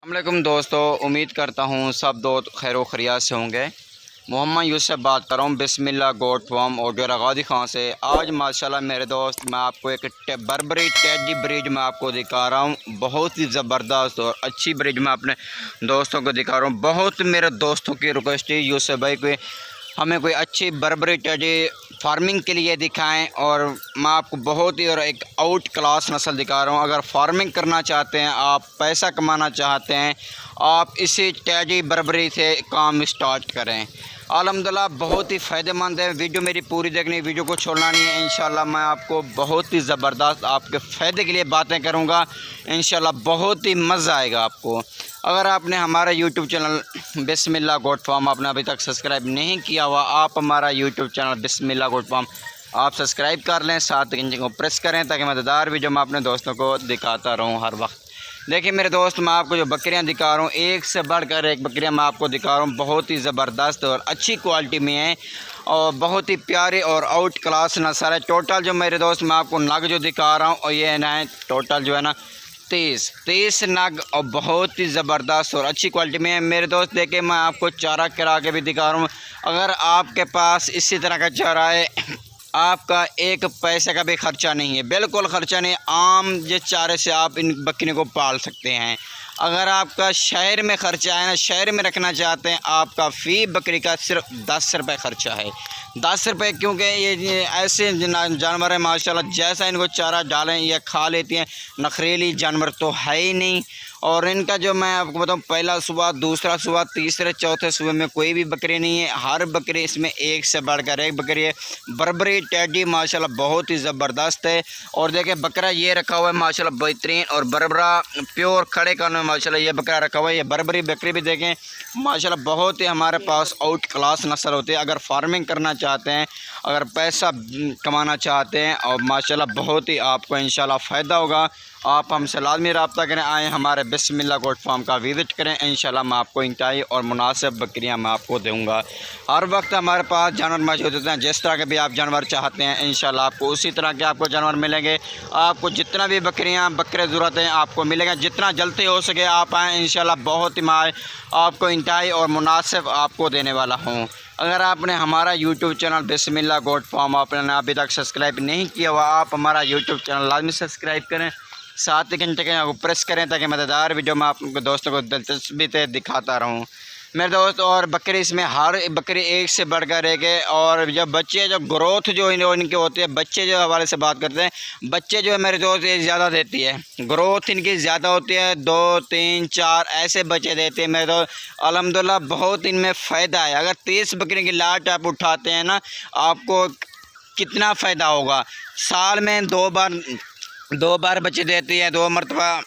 अस्सलामुअलैकुम दोस्तों, उम्मीद करता हूँ सब दोस्त खैर खैरियत से होंगे। मोहम्मद यूसुफ बात कर रहा हूँ बिस्मिल्लाह गोट फार्म और रगादी खां से। आज माशाल्लाह मेरे दोस्त मैं आपको एक बर्बरी टेडी ब्रीड में आपको दिखा रहा हूँ। बहुत ही ज़बरदस्त और अच्छी ब्रीड में अपने दोस्तों को दिखा रहा हूँ। बहुत मेरे दोस्तों की रिक्वेस्ट है यूसुफ भाई को हमें कोई अच्छी बर्बरी टेडी फार्मिंग के लिए दिखाएं, और मैं आपको बहुत ही और एक आउट क्लास नस्ल दिखा रहा हूं। अगर फार्मिंग करना चाहते हैं, आप पैसा कमाना चाहते हैं, आप इसी टेडी बर्बरी से काम स्टार्ट करें। अल्हम्दुलिल्लाह बहुत ही फ़ायदेमंद है। वीडियो मेरी पूरी देखनी, वीडियो को छोड़ना नहीं है। इंशाल्लाह मैं आपको बहुत ही ज़बरदस्त आपके फ़ायदे के लिए बातें करूँगा। इंशाल्लाह बहुत ही मज़ा आएगा आपको। अगर आपने हमारा यूट्यूब चैनल बिस्मिल्लाह गोट फार्म आपने अभी तक सब्सक्राइब नहीं किया हुआ, आप हमारा यूट्यूब चैनल बिस्मिल्लाह गोट फार्म आप सब्सक्राइब कर लें, साथ घंटे को प्रेस करें ताकि मज़ेदार वीडियो मैं अपने दोस्तों को दिखाता रहूं हर वक्त। देखिए मेरे दोस्त, मैं आपको जो बकरियां दिखा रहा हूँ, एक से बढ़कर एक बकरियां मैं आपको दिखा रहा हूँ। बहुत ही ज़बरदस्त और अच्छी क्वालिटी में है और बहुत ही प्यारी और आउट क्लास नस्ल है। टोटल जो मेरे दोस्त मैं आपको नग जो दिखा रहा हूँ और ये ना टोटल जो है ना 30 नग और बहुत ही ज़बरदस्त और अच्छी क्वालिटी में है मेरे दोस्त। देखिए मैं आपको चारा करा के भी दिखा रहा हूँ। अगर आपके पास इसी तरह का चारा है, आपका एक पैसे का भी ख़र्चा नहीं है, बिल्कुल ख़र्चा नहीं। आम जिस चारे से आप इन बकरियों को पाल सकते हैं। अगर आपका शहर में ख़र्चा है ना, शहर में रखना चाहते हैं, आपका फ़ी बकरी का सिर्फ 10 रुपये ख़र्चा है। 10 रुपये, क्योंकि ये ऐसे जानवर है माशाल्लाह, जैसा इनको चारा डालें ये खा लेती हैं। नखरेली जानवर तो है ही नहीं। और इनका जो मैं आपको बताऊं, पहला सुबह, दूसरा सुबह, तीसरे चौथे सुबह में कोई भी बकरी नहीं है। हर बकरी इसमें एक से बढ़कर एक बकरी है। बर्बरी टेडी माशाल्लाह बहुत ही ज़बरदस्त है। और देखिए बकरा ये रखा हुआ है माशाल्लाह बेहतरीन और बरबरा प्योर खड़े कानों में माशाल्लाह ये बकरा रखा हुआ है। ये बर्बरी बकरी भी देखें माशाल्लाह बहुत ही हमारे पास आउट क्लास नस्ल होती है। अगर फार्मिंग करना चाहते हैं, अगर पैसा कमाना चाहते हैं, और माशाल्लाह बहुत ही आपको इंशाल्लाह फ़ायदा होगा। आप हमसे लाजमी रब्ता करें, आएँ हमारे बिस्मिल्लाह गोट फार्म का विज़िट करें। इंशाल्लाह मैं आपको इंतहाई और मुनासिब बकरियां मैं आपको दूँगा। हर वक्त हमारे पास जानवर मौजूद होते हैं। जिस तरह के भी आप जानवर चाहते हैं इंशाल्लाह आपको उसी तरह के आपको जानवर मिलेंगे। आपको जितना भी बकरे ज़रूरत हैं आपको मिलेंगे। जितना जल्दी हो सके आप आएँ, इंशाल्लाह बहुत ही मैं आपको इंतहाई और मुनासिब आपको देने वाला हूँ। अगर आपने हमारा यूट्यूब चैनल बिस्मिल्लाह गोट फार्म आपने अभी तक सब्सक्राइब नहीं किया हुआ, आप हमारा यूट्यूब चैनल लाजमी सब्सक्राइब करें, साथ ही घंटे के प्रेस करें ताकि मज़ेदार वीडियो मैं आपके दोस्तों को दिलचस्पी से दिखाता रहूं मेरे दोस्त। और बकरी इसमें हर बकरी एक से बढ़कर एक है। और जब बच्चे जो ग्रोथ जो इनके होते हैं, बच्चे जो हवाले से बात करते हैं, बच्चे जो है मेरे दोस्त ये ज़्यादा देती है, ग्रोथ इनकी ज़्यादा होती है। 2, 3, 4 ऐसे बच्चे देते हैं मेरे दोस्त। अल्हम्दुलिल्लाह बहुत इनमें फ़ायदा है। अगर 30 बकरी की लाट आप उठाते हैं ना, आपको कितना फ़ायदा होगा। साल में दो बार बच्चे देती है, 2 मरतबा।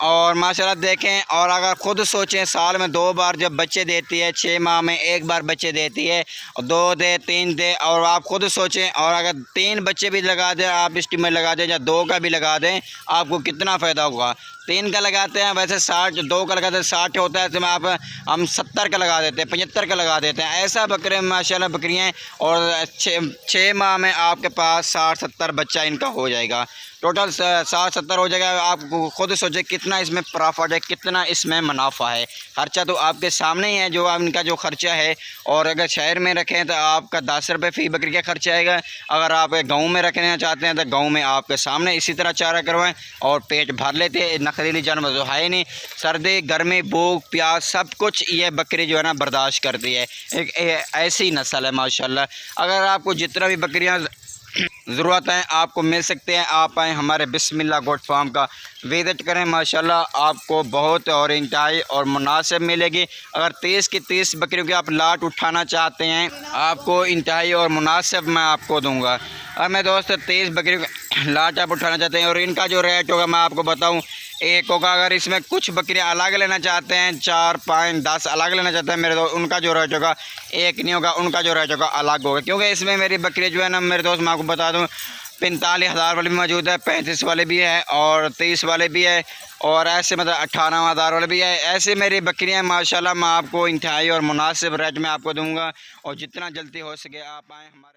और माशाल्लाह देखें, और अगर ख़ुद सोचें, साल में 2 बार जब बच्चे देती है, 6 माह में 1 बार बच्चे देती है, 2 दे 3 दे, और आप ख़ुद सोचें, और अगर 3 बच्चे भी लगा दें, आप स्टीमर लगा दें या 2 का भी लगा दें, आपको कितना फ़ायदा होगा। 3 का लगाते हैं वैसे 60, 2 का लगाते हैं 60 होता है, तो हम 70 का लगा देते हैं, 75 का लगा देते हैं। ऐसा बकरे माशाल्लाह बकरियाँ, और 6 माह में आपके पास 60-70 बच्चा इनका हो जाएगा। टोटल 60-70 हो जाएगा। आप खुद सोचें कितना इसमें प्रॉफिट है, कितना इसमें मुनाफा है। खर्चा तो आपके सामने ही है जो इनका जो खर्चा है। और अगर शहर में रखें तो आपका 10 रुपये फ़ी बकरी का खर्चा आएगा। अगर आप गाँव में रखना चाहते हैं तो गाँव में आपके सामने इसी तरह चारा करवाएं और पेट भर लेते हैं। नखरीली जानवर जो है नहीं, सर्दी गर्मी भूख प्यास सब कुछ ये बकरी जो है ना बर्दाश्त करती है। एक ऐसी नस्ल है माशाल्लाह। अगर आपको जितना भी बकरियाँ ज़रूरत है आपको मिल सकते हैं। आप आएँ हमारे बिस्मिल्लाह गोट फार्म का विज़िट करें, माशाल्लाह आपको बहुत और इंतहाई और मुनासिब मिलेगी। अगर 30 की 30 बकरियों की आप लाट उठाना चाहते हैं, आपको इंतहाई और मुनासिब मैं आपको दूंगा। और मैं दोस्त 30 बकरियों की लाट आप उठाना चाहते हैं, और इनका जो रेट होगा मैं आपको बताऊँ, एक होगा। अगर इसमें कुछ बकरियां अलग लेना चाहते हैं, 4, 5, 10 अलग लेना चाहते हैं मेरे दोस्त, उनका जो रेट होगा एक नहीं होगा, उनका जो रेट होगा अलग होगा। क्योंकि इसमें मेरी बकरी जो है ना मेरे दोस्त, मैं आपको बता दूं, 45,000 वाले भी मौजूद है, 35 वाले भी है, और 30 वाले भी है, और ऐसे मतलब 18,000 वाले भी है। ऐसे मेरी बकरियाँ माशाल्लाह मैं आपको इंतहाई और मुनासिब रेट में आपको दूँगा। और जितना जल्दी हो सके आप आएँ हमारे